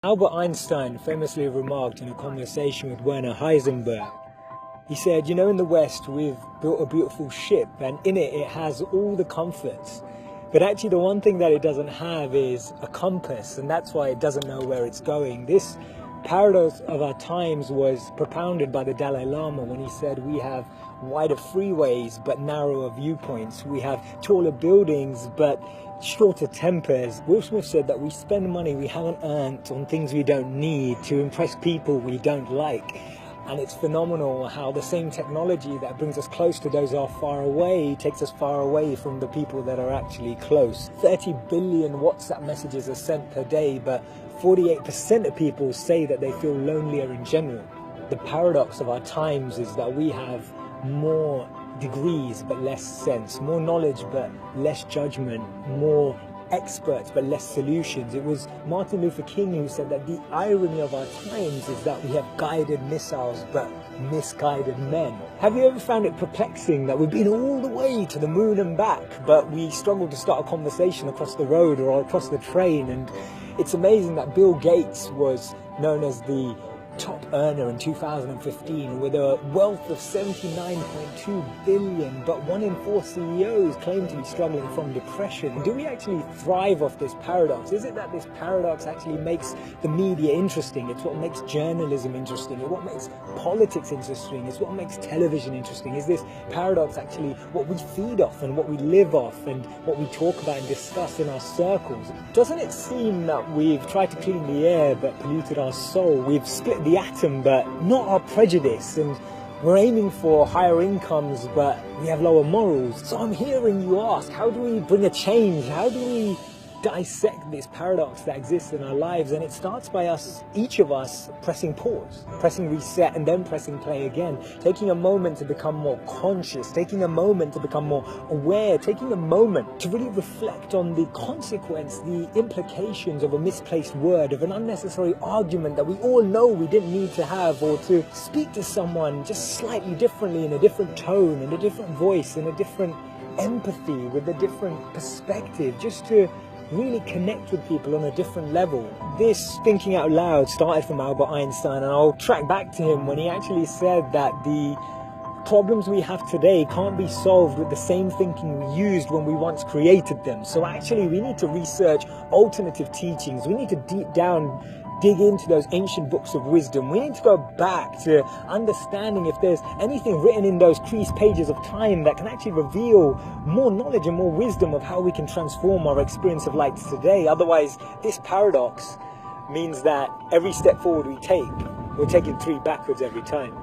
Albert Einstein famously remarked in a conversation with Werner Heisenberg, he said, in the West we've built a beautiful ship and in it has all the comforts. But actually the one thing that it doesn't have is a compass, and that's why it doesn't know where it's going. This paradox of our times was propounded by the Dalai Lama when he said we have wider freeways but narrower viewpoints. We have taller buildings but shorter tempers. Will Smith said that we spend money we haven't earned on things we don't need to impress people we don't like. And it's phenomenal how the same technology that brings us close to those who are far away takes us far away from the people that are actually close. 30 billion WhatsApp messages are sent per day, but 48% of people say that they feel lonelier in general. The paradox of our times is that we have more degrees but less sense, more knowledge but less judgment, more experts but less solutions. It was Martin Luther King who said that the irony of our times is that we have guided missiles but misguided men. Have you ever found it perplexing that we've been all the way to the moon and back, but we struggle to start a conversation across the road or across the train? And it's amazing that Bill Gates was known as the top earner in 2015 with a wealth of 79.2 billion, but 1 in 4 CEOs claim to be struggling from depression. Do we actually thrive off this paradox? Is it that this paradox actually makes the media interesting? It's what makes journalism interesting. It's what makes politics interesting. It's what makes television interesting. Is this paradox actually what we feed off and what we live off and what we talk about and discuss in our circles? Doesn't it seem that we've tried to clean the air but polluted our soul? We've split the atom but not our prejudice, and we're aiming for higher incomes but we have lower morals. So I'm hearing you ask, how do we bring a change? How do we dissect this paradox that exists in our lives? And it starts by us, each of us, pressing pause, pressing reset, and then pressing play again, taking a moment to become more conscious, taking a moment to become more aware, taking a moment to really reflect on the consequence, the implications of a misplaced word, of an unnecessary argument that we all know we didn't need to have, or to speak to someone just slightly differently, in a different tone, in a different voice, in a different empathy, with a different perspective, just to really connect with people on a different level. This thinking out loud started from Albert Einstein, and I'll track back to him when he actually said that the problems we have today can't be solved with the same thinking we used when we once created them. So actually we need to research alternative teachings. We need to dig into those ancient books of wisdom. We need to go back to understanding if there's anything written in those creased pages of time that can actually reveal more knowledge and more wisdom of how we can transform our experience of life today. Otherwise, this paradox means that every step forward we take, we're taking 3 backwards every time.